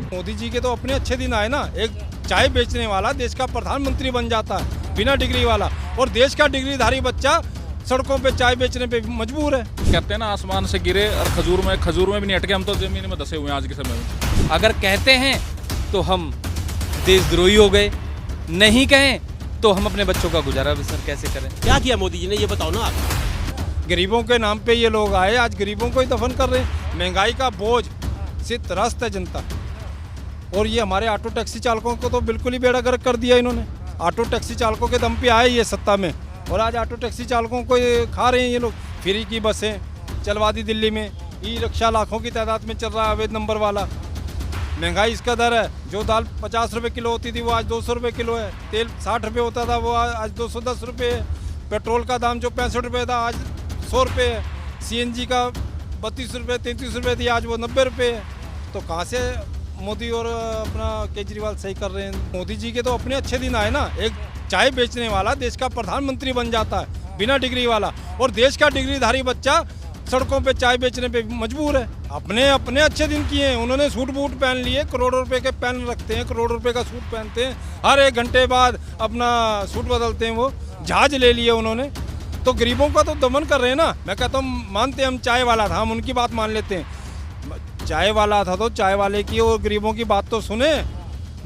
मोदी जी के तो अपने अच्छे दिन आए ना। एक चाय बेचने वाला देश का प्रधानमंत्री बन जाता है बिना डिग्री वाला, और देश का डिग्रीधारी बच्चा सड़कों पे चाय बेचने पे मजबूर है। कहते हैं ना आसमान से गिरे और खजूर में भी नहीं अटके, हम तो जमीन में धसे हुए हैं आज के समय में। अगर कहते हैं तो हम देशद्रोही हो गए, नहीं कहें तो हम अपने बच्चों का गुजारा बसर कैसे करें। क्या किया मोदी जी ने, ये बताओ ना आप। गरीबों के नाम पे ये लोग आए, आज गरीबों को ही दफन कर रहे हैं। महंगाई का बोझ से त्रस्त है जनता। और ये हमारे ऑटो टैक्सी चालकों को तो बिल्कुल ही बेड़ा गर्क कर दिया इन्होंने। ऑटो टैक्सी चालकों के दम पे आए ये सत्ता में, और आज ऑटो टैक्सी चालकों को ये खा रहे हैं ये लोग। फ्री की बसें चलवा दी दिल्ली में, ई रिक्शा लाखों की तादाद में चल रहा है अवैध नंबर वाला। महंगाई इसका दर है, जो दाल 50 रुपये किलो होती थी वो आज 200 रुपये किलो है। तेल 60 रुपये होता था वो आज 210 रुपये है। पेट्रोल का दाम जो 65 रुपये था आज 100 रुपये है। CNG का 32 रुपये 33 रुपये थी, आज वो 90 रुपये है। तो कहाँ से मोदी और अपना केजरीवाल सही कर रहे हैं। मोदी जी के तो अपने अच्छे दिन आए ना। एक चाय बेचने वाला देश का प्रधानमंत्री बन जाता है बिना डिग्री वाला, और देश का डिग्रीधारी बच्चा सड़कों पे चाय बेचने पे मजबूर है। अपने अच्छे दिन किए हैं उन्होंने। सूट बूट पहन लिए, करोड़ों रुपए के पेन रखते हैं, करोड़ों रुपए का सूट पहनते हैं, हर 1 घंटे बाद अपना सूट बदलते हैं। वो जहाज ले लिए उन्होंने, तो गरीबों का तो दमन कर रहे हैं ना। मैं कहता हूँ मानते हम चाय वाला था, हम उनकी बात मान लेते हैं। चाय वाला था तो चाय वाले की और गरीबों की बात तो सुने,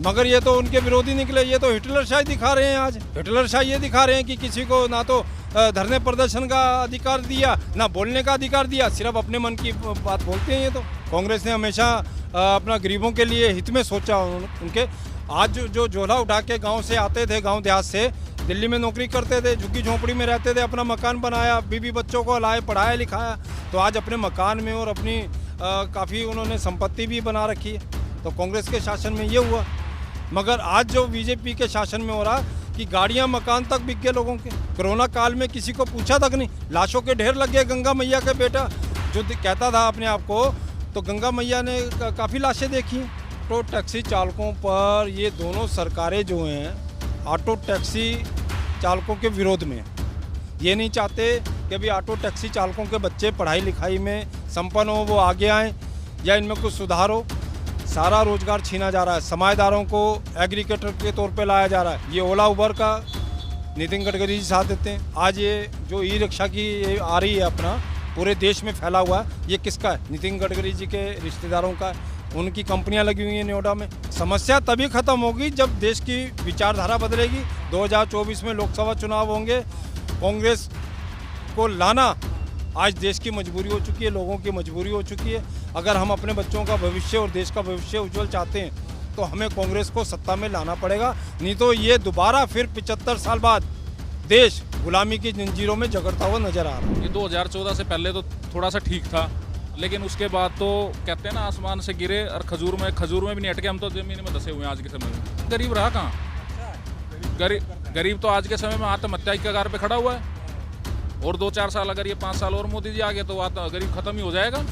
मगर ये तो उनके विरोधी निकले। ये तो हिटलरशाही दिखा रहे हैं। आज हिटलरशाही ये दिखा रहे हैं कि किसी को ना तो धरने प्रदर्शन का अधिकार दिया, ना बोलने का अधिकार दिया, सिर्फ अपने मन की बात बोलते हैं। ये तो कांग्रेस ने हमेशा अपना गरीबों के लिए हित में सोचा उनके। आज जो झोला उठा के गांव से आते थे, गांव देहात से दिल्ली में नौकरी करते थे, झुग्गी झोंपड़ी में रहते थे, अपना मकान बनाया, बीवी बच्चों को लाए, पढ़ाया लिखाया, तो आज अपने मकान में और अपनी काफ़ी उन्होंने संपत्ति भी बना रखी है। तो कांग्रेस के शासन में ये हुआ। मगर आज जो बीजेपी के शासन में हो रहा कि गाड़ियां मकान तक बिक गए लोगों के। कोरोना काल में किसी को पूछा तक नहीं, लाशों के ढेर लग गए। गंगा मैया के बेटा जो कहता था अपने आप को, तो गंगा मैया ने काफ़ी लाशें देखी। ऑटो टैक्सी चालकों पर ये दोनों सरकारें जो हैं ऑटो टैक्सी चालकों के विरोध में, ये नहीं चाहते कि अभी ऑटो टैक्सी चालकों के बच्चे पढ़ाई लिखाई में संपन्न हो, वो आगे आएँ या इनमें कुछ सुधार हो। सारा रोजगार छीना जा रहा है, समाजदारों को एग्रीकल्चर के तौर पे लाया जा रहा है। ये ओला उबर का नितिन गडकरी जी साथ देते हैं। आज ये जो ई रिक्शा की ये आ रही है अपना पूरे देश में फैला हुआ है, ये किसका है? नितिन गडकरी जी के रिश्तेदारों का है। उनकी कंपनियां लगी हुई हैं नोएडा में। समस्या तभी खत्म होगी जब देश की विचारधारा बदलेगी। 2024 में लोकसभा चुनाव होंगे। कांग्रेस को लाना आज देश की मजबूरी हो चुकी है, लोगों की मजबूरी हो चुकी है। अगर हम अपने बच्चों का भविष्य और देश का भविष्य उज्जवल चाहते हैं तो हमें कांग्रेस को सत्ता में लाना पड़ेगा, नहीं तो ये दोबारा फिर 75 साल बाद देश गुलामी की जंजीरों में जकड़ता हुआ नजर आ रहा है। ये 2014 से पहले तो थोड़ा सा ठीक था, लेकिन उसके बाद तो कहते हैं ना आसमान से गिरे और खजूर में भी नहीं अटके, हम तो जमीन में धसे हुए हैं आज के समय में। गरीब रहा कहाँ? गरीब तो आज के समय में आत्महत्या की कगार पे खड़ा हुआ है। और 2-4 साल, अगर ये 5 साल और मोदी जी आ गए तो गरीब खत्म ही हो जाएगा।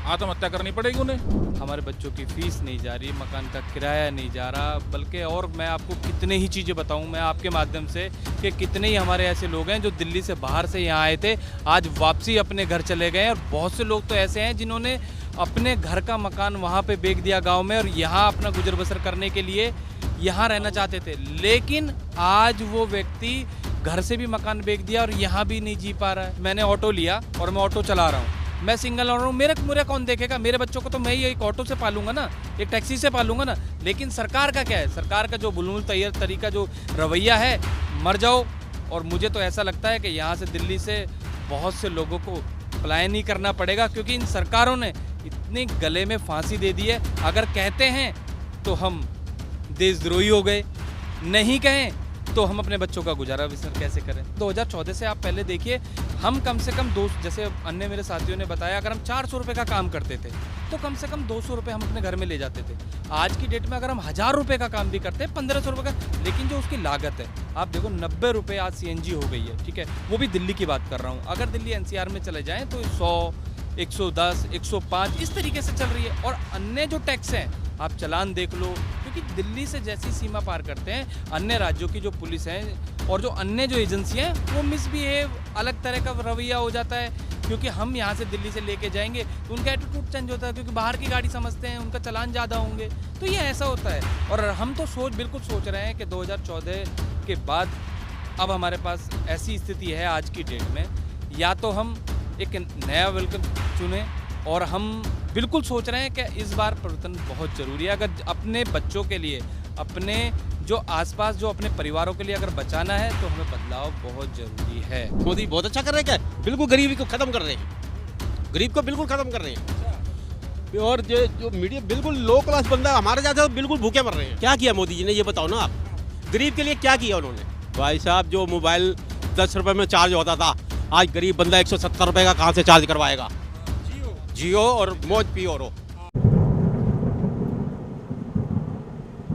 आत्महत्या करनी पड़ेगी उन्हें। हमारे बच्चों की फीस नहीं जा रही, मकान का किराया नहीं जा रहा, बल्कि और मैं आपको कितने ही चीज़ें बताऊं मैं आपके माध्यम से कि कितने ही हमारे ऐसे लोग हैं जो दिल्ली से बाहर से यहाँ आए थे, आज वापसी अपने घर चले गए। और बहुत से लोग तो ऐसे हैं जिन्होंने अपने घर का मकान वहाँ पे बेच दिया गाँव में, और यहाँ अपना गुजर बसर करने के लिए यहाँ रहना चाहते थे। लेकिन आज वो व्यक्ति घर से भी मकान बेच दिया और यहाँ भी नहीं जी पा रहा है। मैंने ऑटो लिया और मैं ऑटो चला रहा हूँ, मैं सिंगल ऑनर हूँ, मेरे कौन देखेगा? मेरे बच्चों को तो मैं ही एक ऑटो से पालूंगा ना, एक टैक्सी से पालूंगा ना। लेकिन सरकार का क्या है? सरकार का जो बुलबुल तरीका, जो रवैया है, मर जाओ। और मुझे तो ऐसा लगता है कि यहाँ से दिल्ली से बहुत से लोगों को पलायन ही करना पड़ेगा, क्योंकि इन सरकारों ने इतने गले में फांसी दे दी है। अगर कहते हैं तो हम देशद्रोही हो गए, नहीं कहें तो हम अपने बच्चों का गुजारा बसर कैसे करें। 2014 से आप पहले देखिए, हम कम से कम जैसे अन्य मेरे साथियों ने बताया, अगर हम 400 रुपये का काम करते थे तो कम से कम 200 रुपये हम अपने घर में ले जाते थे। आज की डेट में अगर हम 1000 रुपये का काम भी करते हैं, 1500 रुपये का, लेकिन जो उसकी लागत है, आप देखो 90 रुपये आज CNG हो गई है, ठीक है। वो भी दिल्ली की बात कर रहा हूँ। अगर दिल्ली NCR में चले जाएँ तो 100, 110, 105 इस तरीके से चल रही है। और अन्य जो टैक्स हैं आप चालान देख लो, क्योंकि क्योंकि दिल्ली से जैसी सीमा पार करते हैं, अन्य राज्यों की जो पुलिस है और जो अन्य जो एजेंसियां हैं वो मिसबिहेव, अलग तरह का रवैया हो जाता है। क्योंकि हम यहाँ से दिल्ली से लेके जाएंगे तो उनका एटीट्यूड चेंज होता है, क्योंकि बाहर की गाड़ी समझते हैं, उनका चालान ज़्यादा होंगे, तो ये ऐसा होता है। और हम तो बिल्कुल सोच रहे हैं कि 2014 के बाद अब हमारे पास ऐसी स्थिति है आज की डेट में, या तो हम एक नया विकल्प चुने, और हम बिल्कुल सोच रहे हैं कि इस बार परिवर्तन बहुत ज़रूरी है। अगर अपने बच्चों के लिए, अपने जो आसपास जो अपने परिवारों के लिए अगर बचाना है तो हमें बदलाव बहुत ज़रूरी है। मोदी बहुत अच्छा कर रहे हैं, क्या बिल्कुल गरीबी को खत्म कर रहे हैं, गरीब को बिल्कुल खत्म कर रहे हैं। और जो मीडिया बिल्कुल लो क्लास बंदा है हमारे ज्यादा बिल्कुल भूखे मर रहे हैं। क्या किया मोदी जी ने, ये बताओ ना आप, गरीब के लिए क्या किया उन्होंने? भाई साहब, जो मोबाइल 10 रुपए में चार्ज होता था, आज गरीब बंदा 170 रुपए का कहाँ से चार्ज करवाएगा? जियो और मौज पियो।